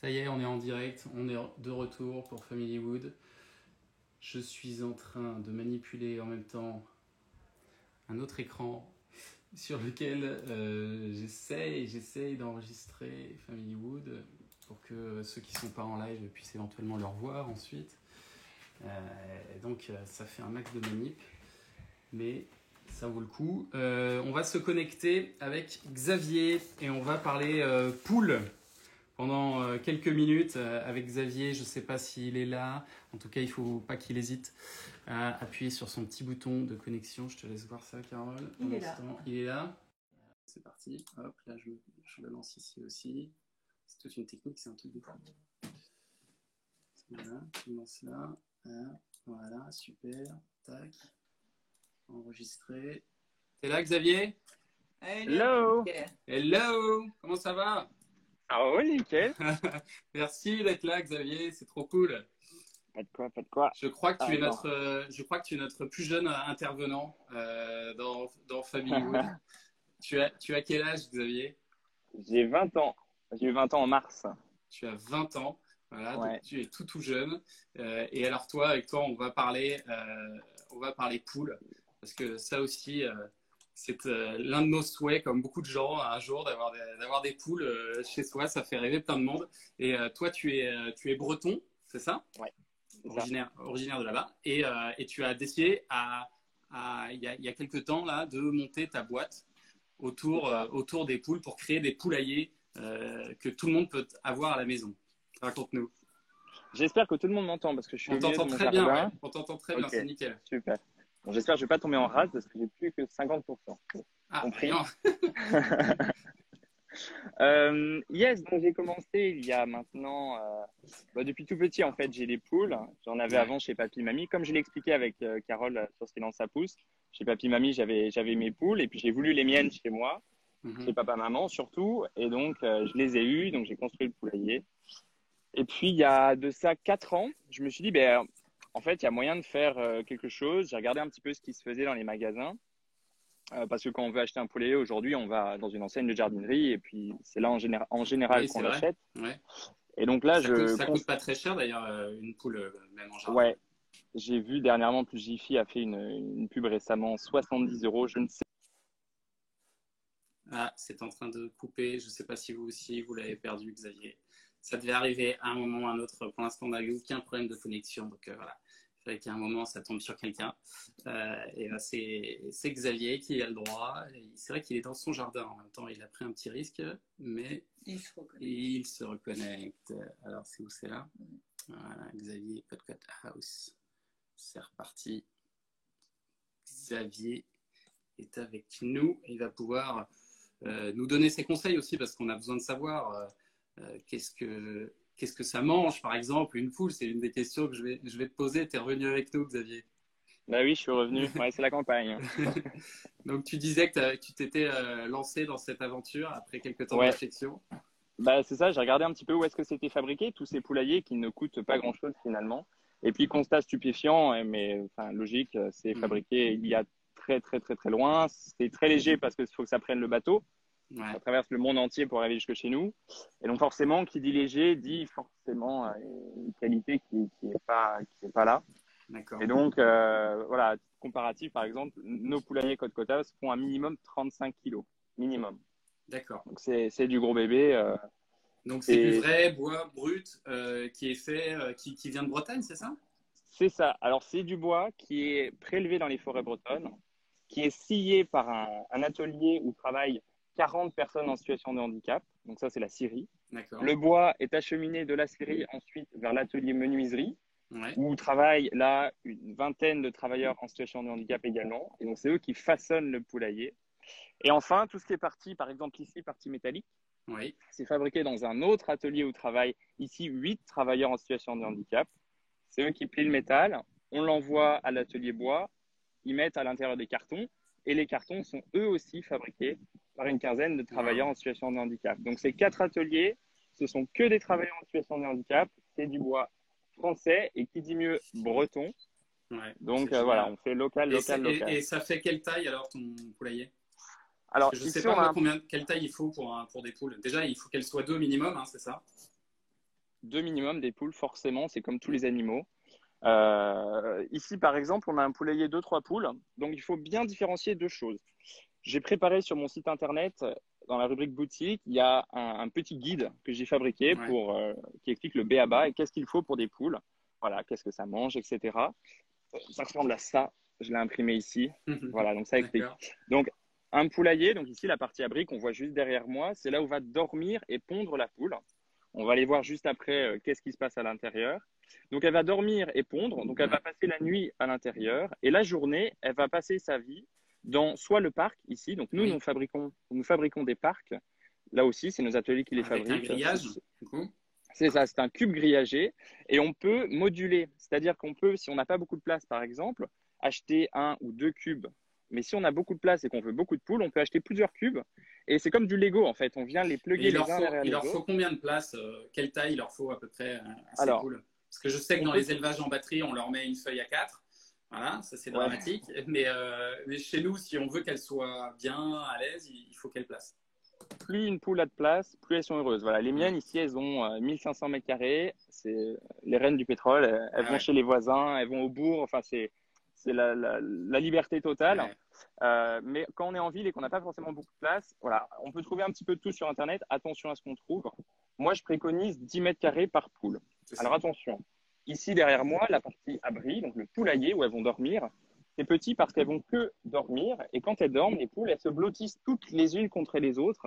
Ça y est, on est en direct, on est de retour pour Family Wood. Je suis en train de manipuler en même temps un autre écran sur lequel j'essaye d'enregistrer Family Wood pour que ceux qui ne sont pas en live puissent éventuellement le revoir ensuite. Donc ça fait un max de manip, mais ça vaut le coup. On va se connecter avec Xavier et on va parler pool pendant quelques minutes avec Xavier. Je ne sais pas s'il est là. En tout cas, il ne faut pas qu'il hésite à appuyer sur son petit bouton de connexion. Je te laisse voir ça, Carole. Il est là. Il est là. C'est parti. Hop, là, je le lance ici aussi. C'est toute une technique, c'est un truc de fou. Voilà, tu lances là. Voilà, super. Tac. Enregistré. T'es là, Xavier? Hello. Hello. Comment ça va? Ah oui, nickel. Merci d'être là, Xavier. C'est trop cool. Pas de quoi, pas de quoi. Je crois que tu es non. notre plus jeune intervenant dans Family Wood. Tu as quel âge, Xavier? J'ai 20 ans. J'ai eu 20 ans en mars. Tu as 20 ans. Voilà, Ouais. donc tu es tout jeune. Et alors avec toi, on va parler pool, parce que ça aussi, c'est l'un de nos souhaits, comme beaucoup de gens, un jour, d'avoir des poules chez soi. Ça fait rêver plein de monde. Et toi, tu es breton, c'est ça? Ouais. Originaire de là-bas. Et tu as décidé il y a quelques temps là, de monter ta boîte autour des poules pour créer des poulaillers que tout le monde peut avoir à la maison. Raconte-nous. J'espère que tout le monde m'entend parce que je suis On au milieu t'entend de mon très bien, jardin. ouais. On t'entend très bien, Ok. c'est nickel. Super. Bon, j'espère que je vais pas tomber en rade parce que j'ai plus que 50%. Ah, Compris. non. Yes, donc j'ai commencé il y a maintenant, depuis tout petit en fait, j'ai des poules. J'en avais Ouais. avant chez Papy Mamie. Comme je l'ai expliqué avec Carole sur Silence ça pousse, chez Papy Mamie j'avais mes poules et puis j'ai voulu les miennes chez moi, chez Mhm. papa maman surtout. Et donc je les ai eues, donc j'ai construit le poulailler. Et puis il y a de ça 4 ans, je me suis dit en fait il y a moyen de faire quelque chose. J'ai regardé un petit peu ce qui se faisait dans les magasins. Parce que quand on veut acheter un poulailler aujourd'hui, on va dans une enseigne de jardinerie et puis c'est là en général Oui, qu'on c'est vrai. l'achète. Ouais. Et donc là, Ça coûte pas très cher d'ailleurs, une poule, même en jardin. ouais, j'ai vu dernièrement que Jiffy a fait une pub récemment, 70 euros, je ne sais. Ah, c'est en train de couper. Je ne sais pas si vous aussi, vous l'avez perdu, Xavier. Ça devait arriver à un moment ou à un autre. Pour l'instant, on n'a eu aucun problème de connexion. Donc voilà. Il fallait qu'à un moment, ça tombe sur quelqu'un. Et là, c'est Xavier qui a le droit. C'est vrai qu'il est dans son jardin. En même temps, il a pris un petit risque, mais il se reconnecte. Alors, c'est où c'est là? Voilà, Xavier, Podcast House. C'est reparti. Xavier est avec nous. Il va pouvoir nous donner ses conseils aussi, parce qu'on a besoin de savoir qu'est-ce que ça mange, par exemple, une poule. C'est une des questions que je vais te poser. Tu es revenu avec nous, Xavier. Bah oui, je suis revenu. Ouais, c'est la campagne. Donc, tu disais que tu t'étais lancé dans cette aventure après quelques temps de Ouais, réflexion. bah c'est ça. J'ai regardé un petit peu où est-ce que c'était fabriqué, tous ces poulaillers qui ne coûtent pas grand-chose finalement. Et puis constat stupéfiant, mais enfin logique, c'est fabriqué il y a très très très très loin. C'est très léger parce qu'il faut que ça prenne le bateau. Ouais, Ça traverse le monde entier pour arriver jusque chez nous. Et donc forcément, qui dit léger dit forcément une qualité qui est pas là. d'accord. Et donc voilà, à titre comparatif, par exemple, nos poulaillers Côte Cotas font un minimum 35 kilos, minimum. D'accord. Donc c'est du gros bébé. Donc, c'est du C'est vrai bois brut qui est fait, qui vient de Bretagne, c'est ça? c'est ça. Alors c'est du bois qui est prélevé dans les forêts bretonnes, qui est scié par un atelier où travaillent 40 personnes en situation de handicap. Donc ça c'est la scierie. D'accord. Le bois est acheminé de la scierie ensuite vers l'atelier menuiserie, Ouais. où travaillent là une vingtaine de travailleurs en situation de handicap également. Et donc, c'est eux qui façonnent le poulailler. Et enfin, tout ce qui est partie, par exemple ici, partie métallique, Oui. c'est fabriqué dans un autre atelier où travaillent ici 8 travailleurs en situation de handicap. C'est eux qui plient le métal. On l'envoie à l'atelier bois. Ils mettent à l'intérieur des cartons. Et les cartons sont eux aussi fabriqués par une quinzaine de travailleurs Wow. en situation de handicap. Donc, ces 4 ateliers, ce sont que des travailleurs en situation de handicap. C'est du bois français et qui dit mieux breton. Ouais, Donc c'est voilà, génial. on fait local, local, local. Et ça fait quelle taille alors ton poulailler? Parce Alors que je sais ici pas on a moi quelle taille il faut pour des poules. Déjà, il faut qu'elles soient deux minimum, hein, c'est ça? deux minimum des poules, forcément, c'est comme tous les animaux. Ici, par exemple, on a un poulailler de 3 poules, donc il faut bien différencier deux choses. J'ai préparé sur mon site internet, dans la rubrique boutique, il y a un petit guide que j'ai fabriqué Ouais. qui explique le b.a.-ba et qu'est-ce qu'il faut pour des poules. Voilà, qu'est-ce que ça mange, etc. Ça ressemble à ça. Je l'ai imprimé ici. Voilà, donc ça explique. D'accord. Donc, un poulailler, donc ici, la partie abri qu'on voit juste derrière moi, c'est là où va dormir et pondre la poule. On va aller voir juste après qu'est-ce qui se passe à l'intérieur. Donc, elle va dormir et pondre. Donc, elle Ouais. va passer la nuit à l'intérieur. Et la journée, elle va passer sa vie dans soit le parc, ici. Donc, nous Oui. nous fabriquons des parcs. Là aussi, c'est nos ateliers qui les Avec un fabriquent. grillage, du coup. C'est ça, c'est un cube grillagé et on peut moduler. C'est-à-dire qu'on peut, si on n'a pas beaucoup de place par exemple, acheter un ou deux cubes. Mais si on a beaucoup de place et qu'on veut beaucoup de poules, on peut acheter plusieurs cubes. Et c'est comme du Lego en fait. On vient les Et plugger les uns derrière il les leur faut autres. combien de place, quelle taille il leur faut à peu près à ces Alors, poules? Parce que je sais que on dans peut. les élevages en batterie, on leur met une feuille à 4. Voilà, ça c'est Ouais. dramatique. Mais chez nous, si on veut qu'elles soient bien à l'aise, il faut quelle place? Plus une poule a de place, plus elles sont heureuses. Voilà, les Ouais. miennes ici, elles ont 1500 mètres carrés. C'est les reines du pétrole. Elles Ah vont ouais. chez les voisins, elles vont au bourg. Enfin, c'est la liberté totale. Ouais. Mais quand on est en ville et qu'on n'a pas forcément beaucoup de place, voilà, on peut trouver un petit peu de tout sur Internet. Attention à ce qu'on trouve. Moi, je préconise 10 mètres carrés par poule. C'est Alors ça. attention. Ici, derrière moi, la partie abri, donc le poulailler où elles vont dormir, c'est petit parce qu'elles vont que dormir. Et quand elles dorment, les poules, elles se blottissent toutes les unes contre les autres.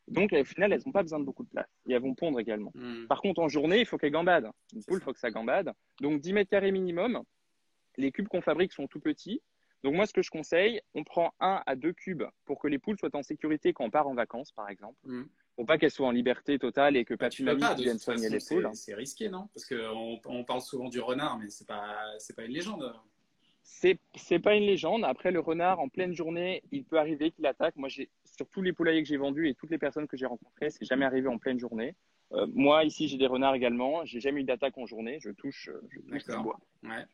Donc, au final, elles n'ont pas besoin de beaucoup de place. Et elles vont pondre également. Hmm. Par contre, en journée, il faut qu'elles gambadent. Une C'est poule, il ça. faut que ça gambade. Donc, 10 mètres carrés minimum. Les cubes qu'on fabrique sont tout petits. Donc, moi, ce que je conseille, on prend un à deux cubes pour que les poules soient en sécurité quand on part en vacances, par exemple. Hmm. Pour pas qu'elles soient en liberté totale et que Bah, papy, tu peux mamie pas, qui de viennent toute soigner façon, les poules. c'est risqué, non? Parce qu'on parle souvent du renard, mais c'est pas une légende. C'est pas une légende. Après, le renard, en pleine journée, il peut arriver qu'il attaque. Moi, sur tous les poulaillers que j'ai vendus et toutes les personnes que j'ai rencontrées, c'est jamais arrivé en pleine journée. Moi, ici, j'ai des renards également. J'ai jamais eu d'attaque en journée. Je touche du D'accord. bois. Ouais.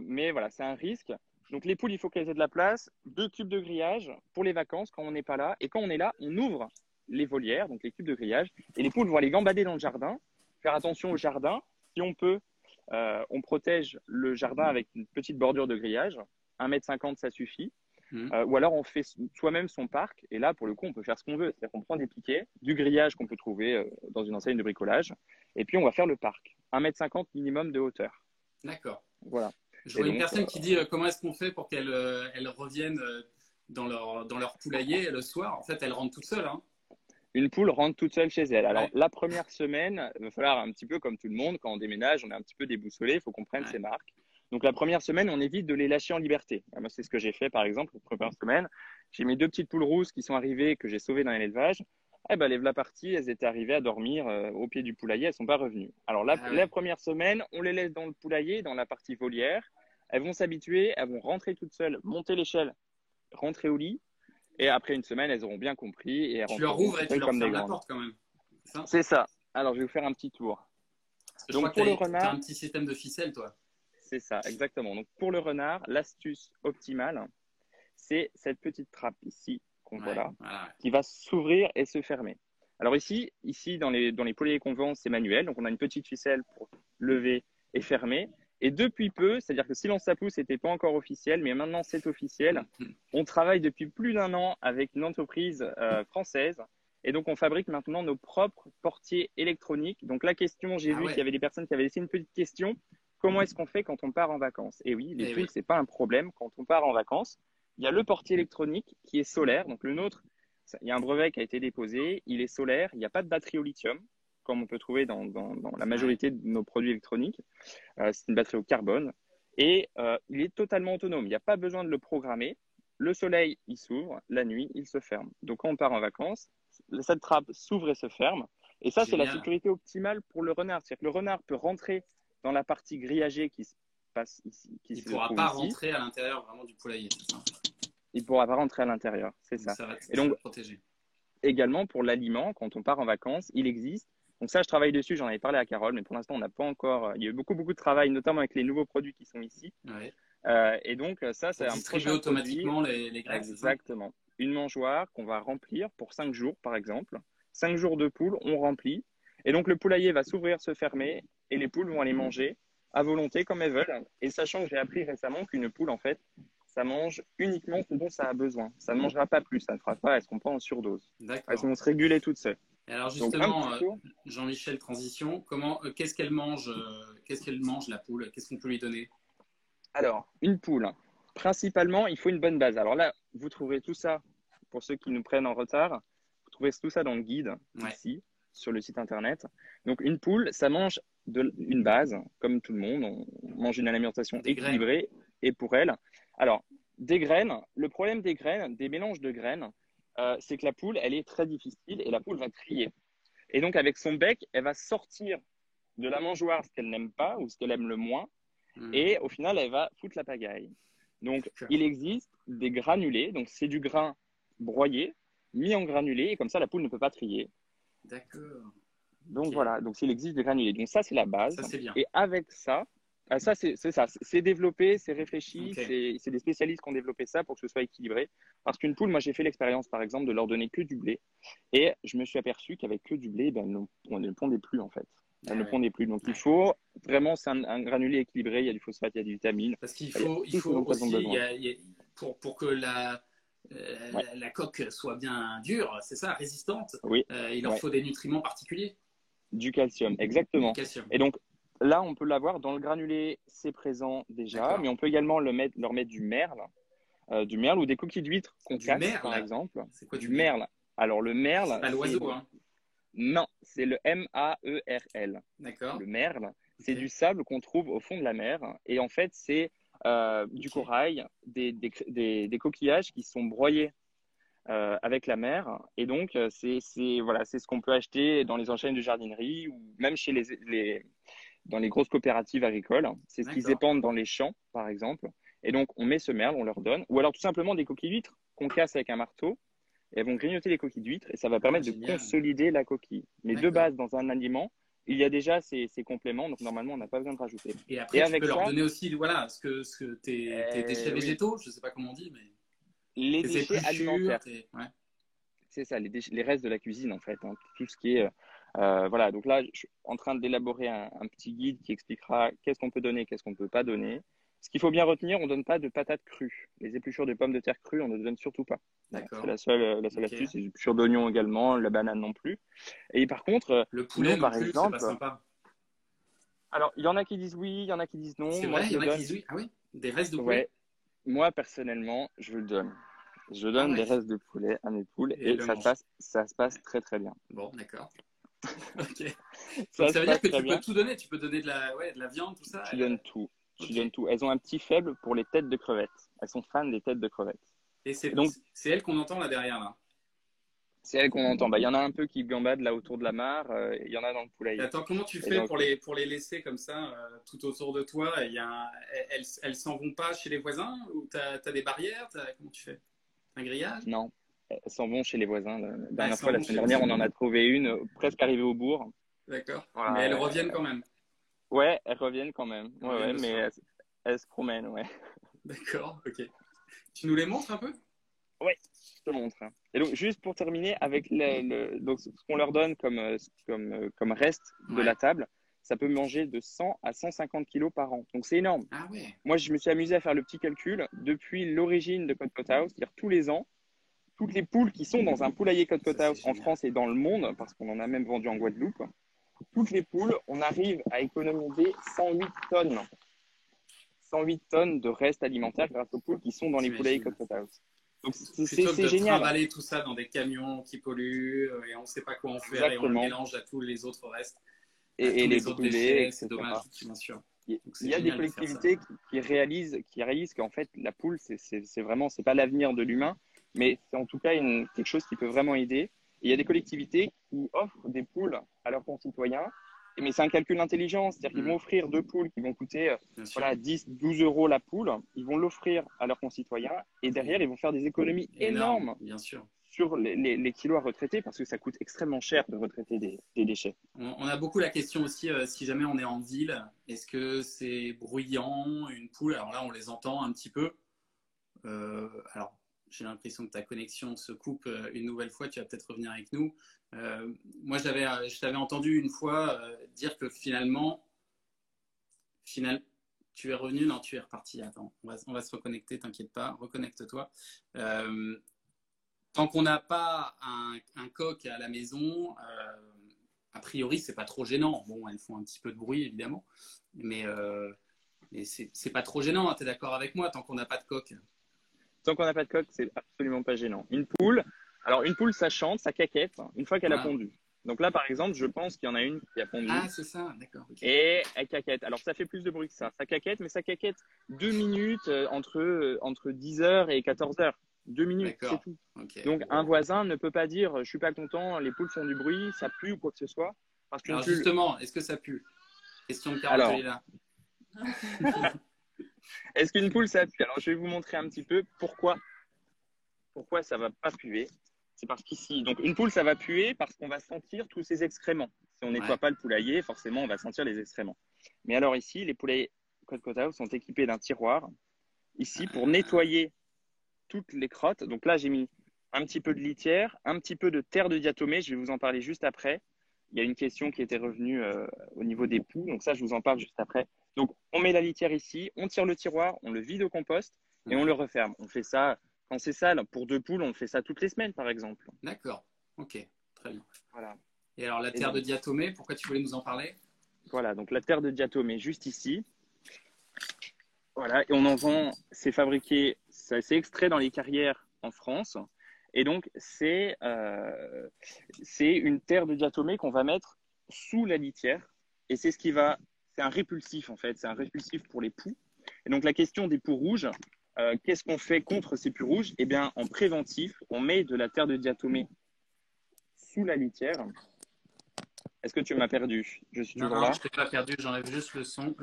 Mais voilà, c'est un risque. Donc, les poules, il faut qu'elles aient de la place. Deux cubes de grillage pour les vacances quand on n'est pas là. Et quand on est là, on ouvre les volières, donc les cubes de grillage. Et les poules vont aller gambader dans le jardin. Faire attention au jardin. Si on peut, on protège le jardin avec une petite bordure de grillage. 1,50 m, ça suffit. Hmm. Ou alors, on fait soi-même son parc. Et là, pour le coup, on peut faire ce qu'on veut. C'est-à-dire qu'on prend des piquets, du grillage qu'on peut trouver dans une enseigne de bricolage. Et puis, on va faire le parc. 1,50 m minimum de hauteur. D'accord. Voilà. Je Et vois une donc, personne qui dit comment est-ce qu'on fait pour qu'elles elles reviennent dans leur poulailler le soir. En fait, elles rentrent toutes seules. Hein. une poule rentre toute seule chez elle. Alors, Ouais, la première semaine, il va falloir un petit peu comme tout le monde, quand on déménage, on est un petit peu déboussolé, il faut qu'on prenne ses ouais. marques. Donc, la première semaine, on évite de les lâcher en liberté. Moi, c'est ce que j'ai fait, par exemple, la première semaine. J'ai mes deux petites poules rousses qui sont arrivées, que j'ai sauvées dans l'élevage. Eh ben, les voilà parties, elles étaient arrivées à dormir au pied du poulailler, elles sont pas revenues. Alors, Ah la ouais. première semaine, on les laisse dans le poulailler, dans la partie volière. Elles vont s'habituer, elles vont rentrer toutes seules, monter l'échelle, rentrer au lit. Et après une semaine, elles auront bien compris et elles Tu leur rentreront ouvres et toutes tu seules leur comme des fermes la grandes. porte quand même. C'est ça? C'est ça. Alors, je vais vous faire un petit tour. Parce que je crois Donc, que pour le tu as renard, un petit système de ficelle, toi. c'est ça, exactement. Donc, pour le renard, l'astuce optimale, c'est cette petite trappe ici, qu'on voit Ouais, là, voilà. qui va s'ouvrir et se fermer. Alors ici dans les poulaillers qu'on vend, c'est manuel. Donc, on a une petite ficelle pour lever et fermer. Et depuis peu, c'est-à-dire que Silence ça pousse n'était pas encore officiel, mais maintenant c'est officiel. Ouais. On travaille depuis plus d'un an avec une entreprise française. Et donc, on fabrique maintenant nos propres portiers électroniques. Donc, la question, j'ai Ah vu qu'il y ouais. avait des personnes qui avaient laissé une petite question. Comment est-ce qu'on fait quand on part en vacances? Et oui, les Eh poules, oui. c'est pas un problème quand on part en vacances. Il y a le portier électronique qui est solaire. Donc, le nôtre, il y a un brevet qui a été déposé. Il est solaire. Il n'y a pas de batterie au lithium, comme on peut trouver dans la Ouais. majorité de nos produits électroniques. C'est une batterie au carbone. Et il est totalement autonome. Il n'y a pas besoin de le programmer. Le soleil, il s'ouvre. La nuit, il se ferme. Donc, quand on part en vacances, cette trappe s'ouvre et se ferme. Et ça, c'est la Génial. sécurité optimale pour le renard. C'est-à-dire que le renard peut rentrer dans la partie grillagée qui se passe ici, qui Il ne se pourra trouve pas ici. rentrer à l'intérieur vraiment du poulailler, c'est ça. Il ne pourra pas rentrer à l'intérieur. C'est Donc ça. Et ça donc, va te protéger. également pour l'aliment, quand on part en vacances, il existe. Donc ça, je travaille dessus, j'en avais parlé à Carole, mais pour l'instant, on n'a pas encore. Il y a eu beaucoup de travail, notamment avec les nouveaux produits qui sont ici. Ouais. Et donc, ça, Pour c'est un distribuer prochain produit. automatiquement les graines, c'est ça? Exactement. Une mangeoire qu'on va remplir pour 5 jours, par exemple. 5 jours de poule, on remplit. Et donc, le poulailler va s'ouvrir, se fermer, et les poules vont aller manger à volonté comme elles veulent. Et sachant que j'ai appris récemment qu'une poule, en fait, ça mange uniquement ce dont ça a besoin. Ça ne mangera pas plus, ça ne fera pas, elles ne seront pas en surdose. Elles D'accord. vont se réguler toutes seules. Et alors Donc, un justement, petit peu. Jean-Michel, transition, qu'est-ce qu'elle mange la poule? Qu'est-ce qu'on peut lui donner? Alors, une poule, principalement, il faut une bonne base. Alors là, vous trouverez tout ça, pour ceux qui nous prennent en retard, vous trouverez tout ça dans le guide, Ouais. ici, sur le site internet. Donc, une poule, ça mange une base, comme tout le monde. On mange une alimentation Des graines. équilibrée. Et pour elle, alors, des graines, le problème des graines, des mélanges de graines, c'est que la poule, elle est très difficile et la poule va trier. Et donc, avec son bec, elle va sortir de la mangeoire ce qu'elle n'aime pas ou ce qu'elle aime le moins. Et au final, elle va foutre la pagaille. Donc, il existe des granulés. Donc, c'est du grain broyé, mis en granulé. Et comme ça, la poule ne peut pas trier. D'accord. Donc, Ok. voilà. Donc, il existe des granulés. Donc, ça, c'est la base. Ça, c'est bien. Et avec ça, ça, c'est ça. C'est développé, c'est réfléchi. Ok. C'est des spécialistes qui ont développé ça pour que ce soit équilibré. Parce qu'une poule, moi, j'ai fait l'expérience, par exemple, de leur donner que du blé. Et je me suis aperçu qu'avec que du blé, ben, on ne pondait plus, en fait. Ah Elle ne ouais. pondait plus. Donc, Ouais. il faut vraiment, c'est un granulé équilibré. Il y a du phosphate, il y a des vitamines. Parce qu'il Il y a faut, tout il ce faut dont elles ont aussi, besoin. pour que la, Ouais. la coque soit bien dure, c'est ça, résistante, Oui, il leur ouais. faut des nutriments particuliers. Du calcium, Du exactement. calcium. Et donc, là, on peut l'avoir dans le granulé, c'est présent déjà, mais on peut également leur mettre du merle ou des coquilles d'huîtres qu'on Du casse, par merle. exemple. C'est quoi Du du merle? merle. Alors, le merle, C'est pas l'oiseau, hein. Non, c'est le M-A-E-R-L. D'accord. Le merle, c'est Ok. du sable qu'on trouve au fond de la mer. Et en fait, c'est du corail, des coquillages qui sont broyés avec la mer. Et donc, voilà, c'est ce qu'on peut acheter dans les enseignes de jardinerie ou même chez dans les grosses coopératives agricoles. C'est ce qu'ils D'accord. épandent dans les champs, par exemple. Et donc, on met ce merle, on leur donne. Ou alors, tout simplement, des coquilles d'huîtres qu'on casse avec un marteau. Et elles vont grignoter les coquilles d'huîtres et ça va Ah, permettre de génial. consolider la coquille. Mais de D'accord. base, dans un aliment, il y a déjà ces compléments. Donc, normalement, on n'a pas besoin de rajouter. Et Et après, tu peux avec leur ça, donner aussi, voilà, tes déchets oui, végétaux, je sais pas comment on dit, mais les tes déchets épluchures, alimentaires. ouais. C'est ça, les restes de la cuisine, en fait. Hein. Tout ce qui est. Voilà, donc là, je suis en train d'élaborer un petit guide qui expliquera qu'est-ce qu'on peut donner, qu'est-ce qu'on ne peut pas donner. Ce qu'il faut bien retenir, on ne donne pas de patates crues. Les épluchures de pommes de terre crues, on ne donne surtout pas. Voilà, c'est D'accord. la seule Ok. astuce. Les épluchures d'oignons également, la banane non plus. Et par contre, Le poulet nous, non par plus, c'est pas exemple, sympa. alors, il y en a qui disent oui, il y en a qui disent non. C'est Moi, vrai, je il y le en a qui donne. disent oui. Ah oui, des restes de poulet? Ouais, moi, personnellement, je le donne. Je Ah donne ouais. des restes de poulet à mes poules Et elle et le mange. ça se passe très, très bien. Bon, d'accord. Ok. Donc Ça ça se veut dire passe que très tu peux bien. tout donner. Tu peux donner de la, ouais, de la viande, tout ça. Tu donnes tout. Tu Ok. donnes tout. Elles ont un petit faible pour les têtes de crevettes. Elles sont fans des têtes de crevettes. Et Et donc, c'est elle qu'on entend là derrière là. c'est elles qu'on entend. Bah, il y en a un peu qui gambadent là autour de la mare. Il y en a dans le Et poulailler. attends, comment tu Et fais donc, pour les laisser comme ça tout autour de toi? Elles s'en vont pas chez les voisins ou t'as des barrières? Comment tu fais? Un grillage? non, elles s'en vont chez les voisins. La Ah, elles dernière fois, s'en la vont semaine chez. dernière, on en a trouvé une presque arrivée au bourg. D'accord. Mais elles Voilà. reviennent quand même. Ouais, elles reviennent quand même. Elles Ouais, reviennent ouais, le mais soir. elles se promènent, ouais. D'accord. Ok. Tu nous les montres un peu? Ouais, je te montre. Et donc, juste pour terminer, avec donc, ce qu'on leur donne comme reste de la Ouais. table, ça peut manger de 100 à 150 kilos par an. Donc, c'est énorme. Ah ouais. Moi, je me suis amusé à faire le petit calcul. Depuis l'origine de Code House, c'est-à-dire tous les ans, toutes les poules qui sont dans un poulailler Code Ça c'est House en génial. France et dans le monde, parce qu'on en a même vendu en Guadeloupe, toutes les poules, on arrive à économiser 108 tonnes. 108 tonnes de restes alimentaires grâce aux poules qui sont dans les poulaillers T'imagines? Code House. Donc, Plutôt que c'est de génial. trimballer tout ça dans des camions qui polluent et on ne sait pas quoi en faire et on le Exactement. mélange à tous les autres restes, à Et tous les les autres brûler, déchets, c'est etc. dommage, bien sûr. Il Donc c'est y a des génial de faire ça. collectivités qui réalisent qu'en fait, la poule, c'est vraiment, c'est pas l'avenir de l'humain, mais c'est en tout cas quelque chose qui peut vraiment aider. Et il y a des collectivités qui offrent des poules à leurs concitoyens, mais c'est un calcul intelligent, c'est-à-dire qu'ils vont offrir deux poules qui vont coûter Bien sûr. voilà, 10, 12 euros la poule, ils vont l'offrir à leurs concitoyens, et derrière, ils vont faire des économies Énorme, énormes bien sûr. sur les kilos à retraiter, parce que ça coûte extrêmement cher de retraiter des déchets. On a beaucoup la question aussi, si jamais on est en ville, est-ce que c'est bruyant, une poule? Alors là, on les entend un petit peu. Alors, j'ai l'impression que ta connexion se coupe une nouvelle fois. Tu vas peut-être revenir avec nous. Moi, je t'avais entendu une fois dire que finalement, tu es revenu. Non, tu es reparti. Attends, on va se reconnecter. T'inquiète pas. Reconnecte-toi. Tant qu'on n'a pas un coq à la maison, a priori, c'est pas trop gênant. Bon, elles font un petit peu de bruit, évidemment. Mais c'est pas trop gênant. Tu es d'accord avec moi tant qu'on n'a pas de coq? Tant qu'on n'a pas de coq, c'est absolument pas gênant. Alors une poule, ça chante, ça caquette une fois qu'elle a Voilà. pondu. Donc là, par exemple, je pense qu'il y en a une qui a pondu Ah, c'est ça, d'accord. Ok. et elle caquette. Alors ça fait plus de bruit que ça. Ça caquette, mais ça caquette 2 minutes entre 10 heures et 14 heures. 2 minutes, c'est D'accord. tout. Ok. Donc un voisin ne peut pas dire je suis pas content, les poules font du bruit, ça pue ou quoi que ce soit. Parce qu'une Alors poule. justement, est-ce que ça pue? Question de Carole Alors, Tolila. est-ce qu'une poule ça pue? Alors je vais vous montrer un petit peu pourquoi ça va pas puer. C'est parce qu'ici, donc une poule, ça va puer parce qu'on va sentir tous ses excréments. Si on nettoie Ouais. pas le poulailler, forcément, on va sentir les excréments. Mais alors ici, les poulaillers Côte House sont équipés d'un tiroir. Ici, pour nettoyer toutes les crottes. Donc là, j'ai mis un petit peu de litière, un petit peu de terre de diatomée. Je vais vous en parler juste après. Il y a une question qui était revenue au niveau des poux. Donc ça, je vous en parle juste après. Donc, on met la litière ici, on tire le tiroir, on le vide au compost et on Ouais. le referme. On fait ça quand c'est sale. Pour 2 poules, on fait ça toutes les semaines, par exemple. D'accord. Ok. Très bien. Voilà. Et alors la Et terre de donc, diatomée, pourquoi tu voulais nous en parler? voilà. Donc, la terre de diatomée juste ici. Voilà. Et on en vend. C'est fabriqué, c'est extrait dans les carrières en France. Et donc, c'est une terre de diatomée qu'on va mettre sous la litière. Et c'est un répulsif en fait. C'est un répulsif pour les poux. Et donc, la question des poux rouges, qu'est-ce qu'on fait contre ces poux rouges? Eh bien, en préventif, on met de la terre de diatomée sous la litière. Est-ce que tu m'as perdu? Je suis Non, toujours non, là. je t'ai pas perdu, j'enlève juste le son.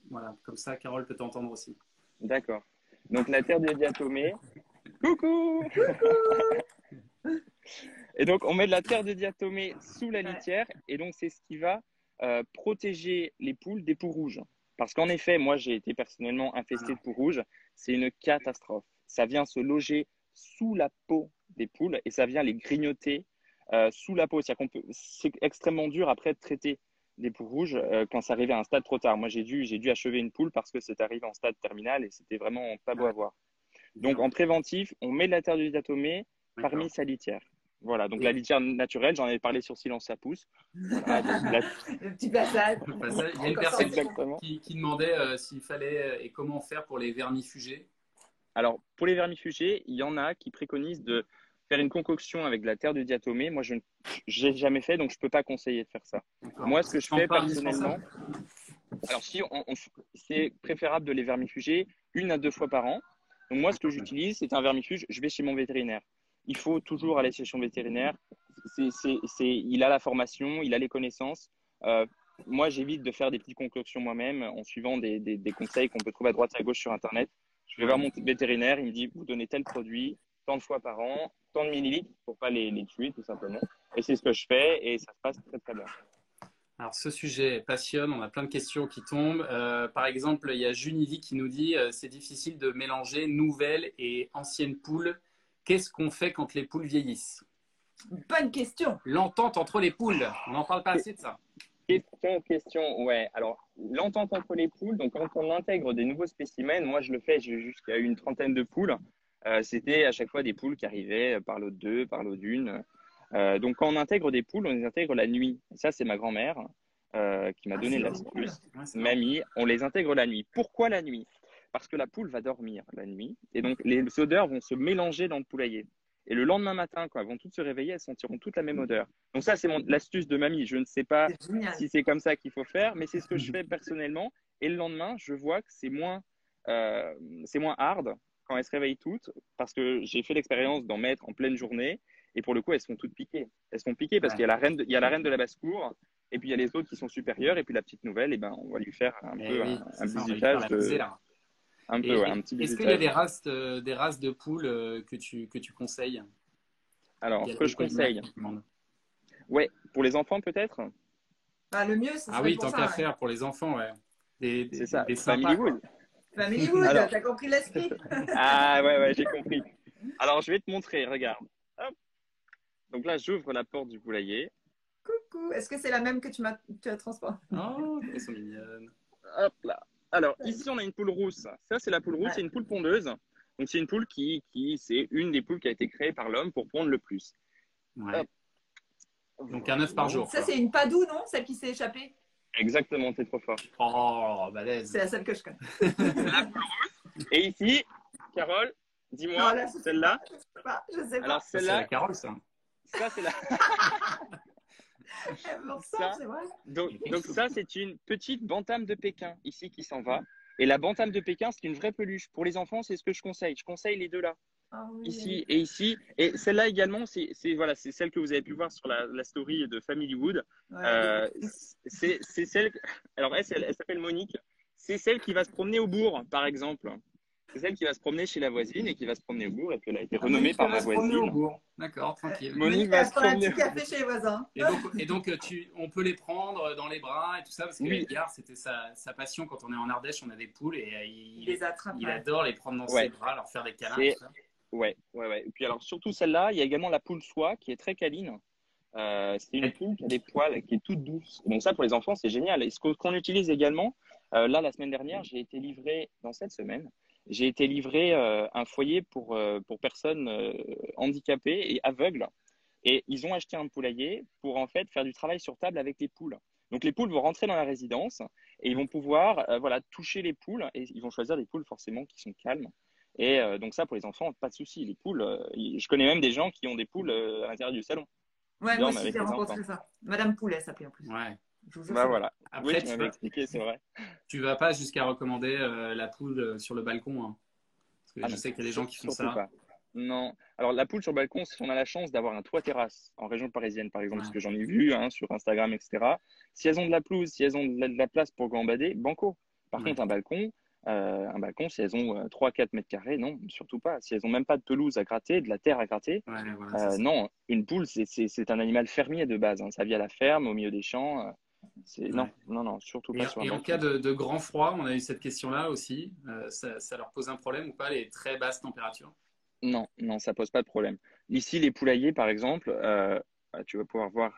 Voilà, comme ça, Carole peut t'entendre aussi. D'accord. Donc, la terre de diatomée. Coucou! Et donc, on met de la terre de diatomée sous la Ouais. litière. Et donc, c'est ce qui va protéger les poules des poux rouges. Parce qu'en effet, moi, j'ai été personnellement infesté de poux rouges. C'est une catastrophe. Ça vient se loger sous la peau des poules et ça vient les grignoter sous la peau. C'est extrêmement dur après de traiter des poux rouges quand ça arrivait à un stade trop tard. Moi, j'ai dû achever une poule parce que c'est arrivé en stade terminal et c'était vraiment pas beau à Ouais, voir. Donc, dur. en préventif, on met de la terre de diatomée parmi D'accord. sa litière. Voilà, donc la Et litière naturelle, j'en avais parlé sur Silence ça pousse. Voilà, donc Le petit passage. il y a une Comme ça, personne exactement. qui demandait s'il fallait et comment faire pour les vermifugés. Alors, pour les vermifugés, il y en a qui préconisent de faire une concoction avec de la terre de diatomée. Moi, je n'ai jamais fait, donc je ne peux pas conseiller de faire ça. D'accord. Moi, ce que Ça je ne semble fais pas personnellement, indispensable. alors si c'est préférable de les vermifuger 1 à 2 fois par an. Donc moi, ce que j'utilise, c'est un vermifuge. Je vais chez mon vétérinaire. Il faut toujours aller chez son vétérinaire. Il a la formation, il a les connaissances. Euh, Moi, j'évite de faire des petites concoctions moi-même en suivant des conseils qu'on peut trouver à droite et à gauche sur Internet. Je vais voir Ouais. mon vétérinaire, il me dit, vous donnez tel produit, tant de fois par an, tant de millilitres pour pas les tuer tout simplement. Et c'est ce que je fais et ça se passe très très bien. Alors, ce sujet passionne, on a plein de questions qui tombent. Par exemple, il y a Junivi qui nous dit c'est difficile de mélanger nouvelles et anciennes poules. Qu'est-ce qu'on fait quand les poules vieillissent? Bonne question. L'entente entre les poules, on n'en parle pas assez de ça. Question, ouais. Alors, l'entente entre les poules, donc quand on intègre des nouveaux spécimens, moi je le fais, j'ai jusqu'à une trentaine de poules. C'était à chaque fois des poules qui arrivaient par lot de deux, par lot d'une. Donc quand on intègre des poules, on les intègre la nuit. Ça, c'est ma grand-mère qui m'a Ah, donné c'est drôle. l'astuce. Ouais, c'est marrant. Mamie, on les intègre la nuit. Pourquoi la nuit? Parce que la poule va dormir la nuit et donc les odeurs vont se mélanger dans le poulailler. Et le lendemain matin, quand elles vont toutes se réveiller, elles sentiront toutes la même odeur. Donc ça, c'est l'astuce de mamie. Je ne sais pas C'est génial. si c'est comme ça qu'il faut faire, mais c'est ce que je fais personnellement. Et le lendemain, je vois que c'est moins hard quand elles se réveillent toutes, parce que j'ai fait l'expérience d'en mettre en pleine journée. Et pour le coup, elles sont toutes piquées. Elles sont piquées parce Ouais. qu'il y a la reine de la basse-cour, et puis il y a les autres qui sont supérieures, et puis la petite nouvelle, eh ben, on va lui faire un Eh peu oui, un c'est ça, on va lui faire bisutage la misère. un petit Est-ce qu'il y a bisutage. des races de poules que tu conseilles? Alors, ce que Galerie je Polignac conseille, qui demande. ouais, pour les enfants peut-être, Bah, le mieux, ce Ah serait oui, pour tant qu'à ça. Ouais. faire pour les enfants, ouais. c'est ça, Des Family sympas, quoi. Wood. Family Wood, Alors, t'as compris l'esprit? ah ouais, j'ai compris. Alors, je vais te montrer, regarde. Hop. Donc là, j'ouvre la porte du poulailler. Coucou. Est-ce que c'est la même que tu as transportée? Oh, elles sont mignonnes. Hop là. Alors, ici, on a une poule rousse. Ça, c'est la poule rousse. Ouais. C'est une poule pondeuse. Donc, c'est une poule c'est une des poules qui a été créée par l'homme pour pondre le plus. Ouais. Hop. Donc un œuf par jour. Ça, quoi. c'est une Padoue, non? Celle qui s'est échappée? Exactement, t'es trop fort. Oh, balèze. C'est la seule que je connais. Et ici, Carole, dis-moi, Non, là, je sais celle-là. Je sais pas. Je sais Alors, pas. Ça, c'est la celle-là, Carole, ça. ça, c'est la. Elle me ça. ressemble, c'est vrai. Donc ça, c'est une petite bantam de Pékin ici qui s'en va. Et la bantam de Pékin, c'est une vraie peluche. Pour les enfants, c'est ce que je conseille. Je conseille les deux là. Ah oui, Ici et ici. Et celle-là également, c'est voilà, c'est celle que vous avez pu voir sur la story de Family Wood. ouais. C'est celle. Alors elle s'appelle Monique. C'est celle qui va se promener au bourg, par exemple. C'est celle qui va se promener chez la voisine et qui va se promener au bourg. Et puis elle a été renommée Monique, par elle ma va se promener au voisine. bourg. D'accord, tranquille. Monique va va se prendre un promener. petit café chez les voisins. Et donc on peut les prendre dans les bras et tout ça, parce que Oui. Edgar, c'était sa passion quand on est en Ardèche, on a des poules et Il les attrape. il ouais. adore les prendre dans Ouais. ses bras, leur faire des câlins. C'est- Tout ça. Ouais. Et puis alors surtout celle-là, il y a également la poule soie qui est très câline. C'est une poule qui a des poils, qui est toute douce. Donc ça, pour les enfants, c'est génial. Et ce qu'on utilise également, là, la semaine dernière, j'ai été livré, dans cette semaine, j'ai été livré un foyer pour personnes handicapées et aveugles. Et ils ont acheté un poulailler pour en fait faire du travail sur table avec les poules. Donc les poules vont rentrer dans la résidence et ils vont pouvoir voilà, toucher les poules et ils vont choisir des poules forcément qui sont calmes. Et donc ça, pour les enfants, pas de souci. Les poules, je connais même des gens qui ont des poules à l'intérieur du salon. Ouais, Ils moi dorment aussi, avec j'ai les rencontré ça. Madame Poulet s'appelait en plus. Ouais. Je vous jure, Bah c'est voilà. Après, Oui, tu m'avais expliqué, c'est vrai. tu vas pas jusqu'à recommander la poule sur le balcon, hein. Parce que Ah je non, sais qu'il y a des gens qui font surtout ça. pas. Non. Alors, la poule sur balcon, si on a la chance d'avoir un toit terrasse en région parisienne, par exemple, Ouais. parce que j'en ai vu hein, sur Instagram, etc. Si elles ont de la pelouse, si elles ont de la place pour gambader, banco. Par Ouais. contre, un balcon, si elles ont 3-4 mètres carrés, non, surtout pas. Si elles ont même pas de pelouse à gratter, de la terre à gratter, Ouais, voilà, c'est ça. non. Une poule, c'est un animal fermier de base. Hein. Ça vit à la ferme, au milieu des champs. Ouais. Non, surtout pas sur un Et en balcon. cas de grand froid, on a eu cette question-là aussi. Ça leur pose un problème ou pas, les très basses températures? Non, ça pose pas de problème. Ici, les poulaillers, par exemple, tu vas pouvoir voir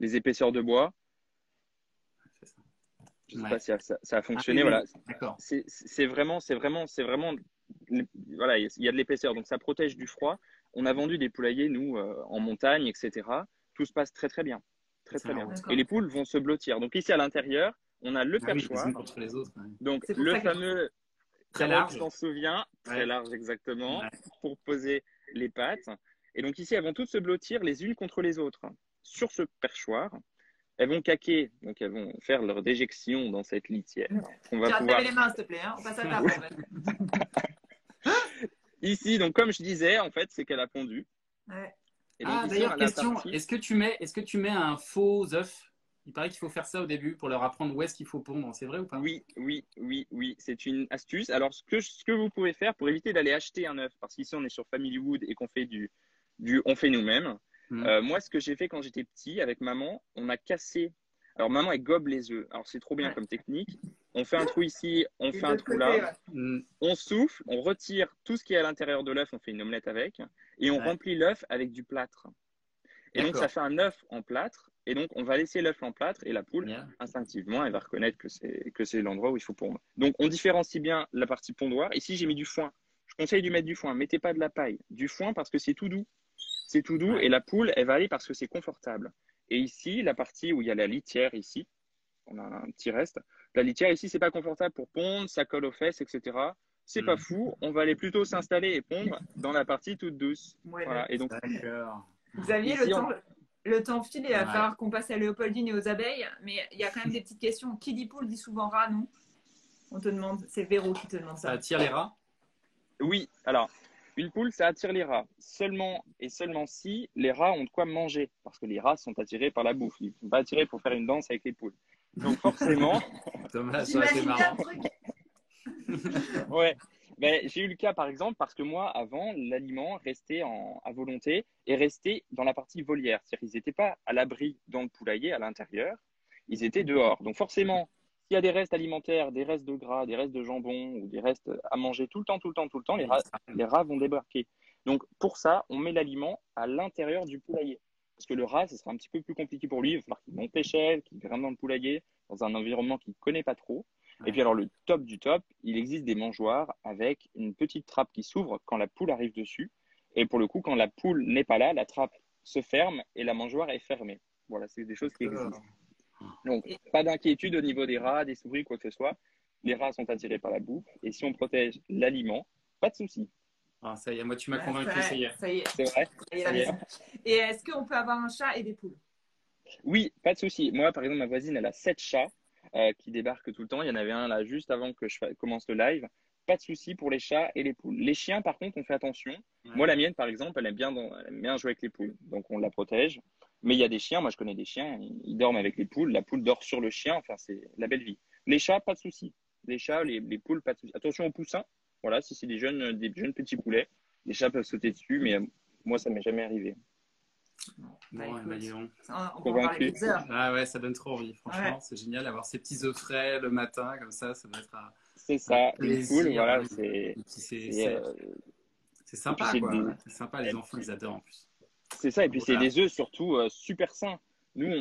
les épaisseurs de bois. C'est ça. Je sais Ouais. pas si ça a Ah fonctionné. oui, Voilà, d'accord. c'est vraiment, voilà, il y a de l'épaisseur, donc ça protège du froid. On a vendu des poulaillers, nous, en montagne, etc. Tout se passe très, très bien. Très, Ça très la bien. route. Et D'accord. les poules vont se blottir. Donc ici, à l'intérieur, on a le Ah oui, les perchoir. unes contre les autres. Ouais. Donc C'est pour le ça que fameux, Très Carole, tu large. t'en souviens, très Ouais. large exactement, Ouais. pour poser les pattes. Et donc ici, elles vont toutes se blottir les unes contre les autres sur ce perchoir. Elles vont caquer, donc elles vont faire leur déjection dans cette litière qu'on va tu vas te pouvoir laver les mains, s'il te plaît. Hein. On passe à table. Oui. en fait. ici. Donc comme je disais, en fait, c'est qu'elle a pondu. Ouais. Et donc Ah, ici, on d'ailleurs, a la question, partie. est-ce que tu mets un faux œuf? Il paraît qu'il faut faire ça au début pour leur apprendre où est-ce qu'il faut pondre. C'est vrai ou pas? Oui, c'est une astuce. Alors ce que vous pouvez faire pour éviter d'aller acheter un œuf, parce qu'ici on est sur Family Wood et qu'on fait on fait nous-mêmes. Moi, ce que j'ai fait quand j'étais petit avec maman, on a cassé. Alors maman, elle gobe les œufs. Alors c'est trop bien Ouais. comme technique. On fait un trou ici, on Et fait de un l'autre trou côté, là. ouais. Mm. On souffle, on retire tout ce qui est à l'intérieur de l'œuf, on fait une omelette avec, et on Ouais. remplit l'œuf avec du plâtre. Et donc, ça D'accord. fait un œuf en plâtre. Et donc, on va laisser l'œuf en plâtre et la poule, Génial. instinctivement, elle va reconnaître que c'est l'endroit où il faut pondre. Donc, on différencie bien la partie pondoir. Ici, j'ai mis du foin. Je conseille de mettre du foin. Mettez pas de la paille. Du foin parce que c'est tout doux. C'est tout doux Ouais. et la poule, elle va aller parce que c'est confortable. Et ici, la partie où il y a la litière, ici, on a un petit reste. La litière, ici, c'est pas confortable pour pondre, ça colle aux fesses, etc. C'est pas fou. On va aller plutôt s'installer et pondre dans la partie toute douce. Ouais, Voilà. Et donc, D'accord. Xavier, ici, le temps file et il va Ouais. falloir qu'on passe à Léopoldine et aux abeilles. Mais il y a quand même des petites questions. Qui dit poule dit souvent rat, non? On te demande. C'est Véro qui te demande Ça ça. attire les rats? oui, alors, une poule, ça attire les rats. Seulement et seulement si les rats ont de quoi manger. Parce que les rats sont attirés par la bouffe. Ils ne sont pas attirés pour faire une danse avec les poules. Donc forcément, Thomas, ça aurait été J'imagine bien marrant. le truc. ouais. Ben, j'ai eu le cas, par exemple, parce que moi, avant, l'aliment restait à volonté et restait dans la partie volière. C'est-à-dire qu'ils n'étaient pas à l'abri dans le poulailler, à l'intérieur. Ils étaient dehors. Donc forcément, s'il y a des restes alimentaires, des restes de gras, des restes de jambon ou des restes à manger tout le temps, les rats vont débarquer. Donc, pour ça, on met l'aliment à l'intérieur du poulailler. Parce que le rat, ce sera un petit peu plus compliqué pour lui. Il va falloir qu'il monte l'échelle, qu'il grimpe dans le poulailler, dans un environnement qu'il ne connaît pas trop. Et puis alors, le top du top, il existe des mangeoires avec une petite trappe qui s'ouvre quand la poule arrive dessus. Et pour le coup, quand la poule n'est pas là, la trappe se ferme et la mangeoire est fermée. Voilà, c'est des choses qui existent. Donc, pas d'inquiétude au niveau des rats, des souris, quoi que ce soit. Les rats sont attirés par la bouffe. Et si on protège l'aliment, pas de souci. Ah, ça y est, moi tu m'as convaincu, ça y est. Ça y est. C'est vrai? Ça y est. Et est-ce qu'on peut avoir un chat et des poules? Oui, pas de souci. Moi, par exemple, ma voisine, elle a 7 chats qui débarquent tout le temps. Il y en avait un là juste avant que je commence le live. Pas de souci pour les chats et les poules. Les chiens, par contre, on fait attention. Ouais. Moi, la mienne, par exemple, elle aime bien jouer avec les poules. Donc, on la protège. Mais il y a des chiens, moi je connais des chiens, ils dorment avec les poules. La poule dort sur le chien. Enfin, c'est la belle vie. Les chats, pas de souci. Les chats, les poules, pas de souci. Attention aux poussins. Voilà, si c'est des jeunes petits poulets, les chats peuvent sauter dessus, mais moi, ça m'est jamais arrivé. Bon, bah, disons. On peut en parler des heures. Ah ouais, ça donne trop envie. Franchement, c'est génial d'avoir ces petits œufs frais le matin, comme ça doit être c'est ça, les plaisir, poules, voilà, c'est sympa, puis, quoi. C'est sympa, les enfants, ils adorent en plus. C'est ça, et puis c'est des œufs surtout super sains. Nous,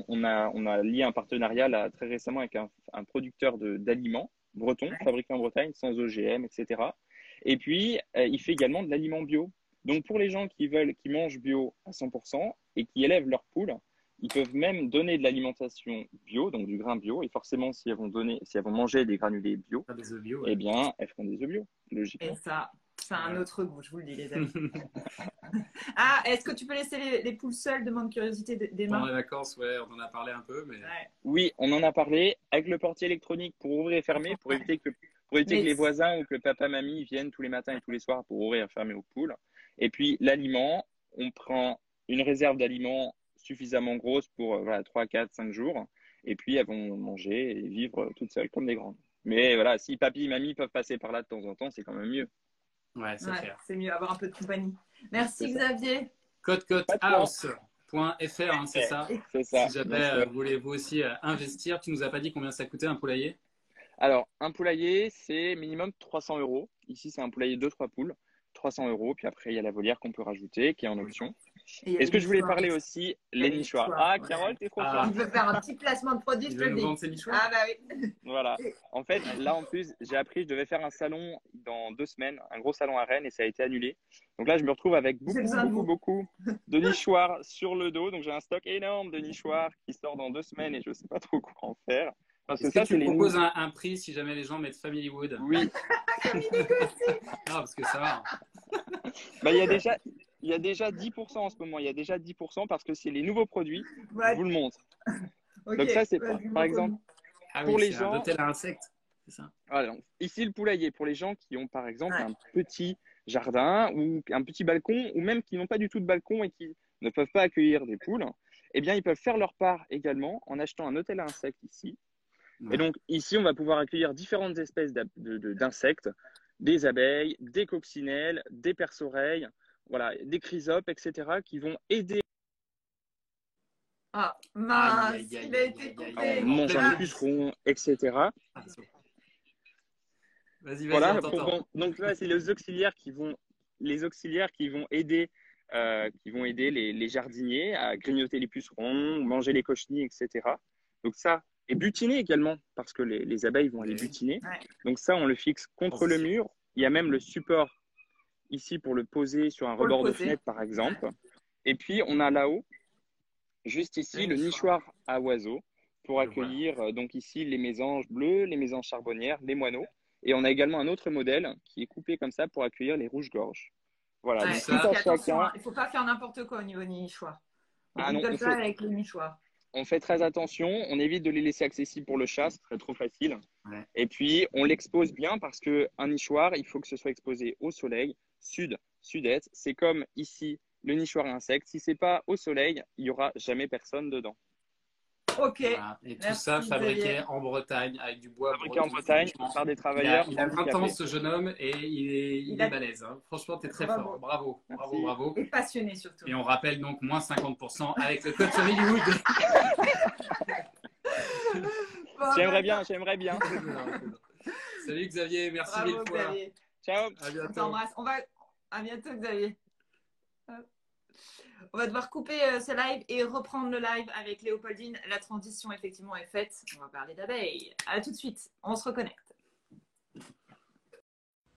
on a lié un partenariat là, très récemment avec un producteur d'aliments breton, fabriqué en Bretagne, sans OGM, etc. Et puis, il fait également de l'aliment bio. Donc, pour les gens qui mangent bio à 100% et qui élèvent leurs poules, ils peuvent même donner de l'alimentation bio, donc du grain bio. Et forcément, si elles vont manger des granulés bio, des œufs bio, eh bien, elles feront des œufs bio, logiquement. Et ça a un autre goût, je vous le dis, les amis. Ah, est-ce que tu peux laisser les poules seules? Demande curiosité d'Emma. Pendant les vacances, ouais, on en a parlé un peu. Mais... Ouais. Oui, on en a parlé avec le portier électronique pour ouvrir et fermer, pour éviter que les voisins ou que papa, mamie viennent tous les matins et tous les soirs pour ouvrir et fermer aux poules. Et puis, l'aliment, on prend une réserve d'aliments suffisamment grosse pour 3, 4, 5 jours. Et puis, elles vont manger et vivre toutes seules comme des grandes. Mais voilà, si papy et mamie peuvent passer par là de temps en temps, c'est quand même mieux. Ouais, c'est clair. C'est mieux, avoir un peu de compagnie. Merci Xavier. Codecotehouse.fr, hein, c'est ça? C'est ça. Si jamais vous voulez vous aussi investir, tu nous as pas dit combien ça coûtait un poulailler? Alors, un poulailler, c'est minimum 300 €. Ici, c'est un poulailler de 3 poules. 300 €. Puis après, il y a la volière qu'on peut rajouter, qui est en option. Est-ce que je voulais parler aussi les nichoirs? Ah, Carole, t'es trop forte. Il veut faire un petit placement de produit, je te le dis. Vendre ses nichoirs? Ah, bah oui. Voilà. En fait, là, en plus, j'ai appris, je devais faire un salon dans 2 semaines, un gros salon à Rennes, et ça a été annulé. Donc là, je me retrouve avec beaucoup de nichoirs sur le dos. Donc j'ai un stock énorme de nichoirs qui sort dans 2 semaines et je ne sais pas trop quoi en faire. Parce que ça, tu proposes un prix si jamais les gens mettent Family Wood. Oui. Non, parce que ça va. Bah, il y a déjà 10% en ce moment. Il y a déjà 10% parce que c'est les nouveaux produits. Je vous le montre. Okay. Donc ça, c'est par exemple pour les gens. Un hôtel à insectes, c'est ça. Voilà, donc, ici, le poulailler pour les gens qui ont par exemple un petit jardin ou un petit balcon ou même qui n'ont pas du tout de balcon et qui ne peuvent pas accueillir des poules. Eh bien, ils peuvent faire leur part également en achetant un hôtel à insectes ici. Ouais. Et donc, ici, on va pouvoir accueillir différentes espèces d'insectes, des abeilles, des coccinelles, des perce-oreilles, voilà, des chrysopes, etc., qui vont aider à manger des pucerons, etc. Vas-y, voilà, donc là, c'est les auxiliaires qui vont aider les jardiniers à grignoter les pucerons, manger les cochenilles, etc. Donc ça, et butiner également, parce que les abeilles vont aller butiner. Ouais. Donc ça, on le fixe contre le mur. Il y a même le support ici pour le poser sur un rebord de fenêtre, par exemple. Ouais. Et puis, on a là-haut, juste ici, le nichoir à oiseaux pour accueillir donc ici les mésanges bleus, les mésanges charbonnières, les moineaux. Et on a également un autre modèle qui est coupé comme ça pour accueillir les rouges-gorges. Voilà. Ouais, donc, attention, il ne faut pas faire n'importe quoi au niveau du nichoir. On ne pas avec le nichoir. On fait très attention, on évite de les laisser accessibles pour le chat, ce serait trop facile. Ouais. Et puis, on l'expose bien parce qu'un nichoir, il faut que ce soit exposé au soleil, sud-est. C'est comme ici, le nichoir à insectes. Si ce n'est pas au soleil, il n'y aura jamais personne dedans. Ok. Voilà. Et tout ça fabriqué en Bretagne, avec du bois. Fabriqué en Bretagne par des travailleurs. Il a 20 ans, ce jeune homme, et il est balèze. Hein. Franchement, tu es très fort. Bravo. Et passionné surtout. Et on rappelle donc moins 50% avec le code Family Wood. J'aimerais bien. Salut Xavier, merci mille fois. Ciao. À bientôt. On t'embrasse. À bientôt, Xavier. On va devoir couper ce live et reprendre le live avec Léopoldine. La transition, effectivement, est faite. On va parler d'abeilles. À tout de suite. On se reconnecte.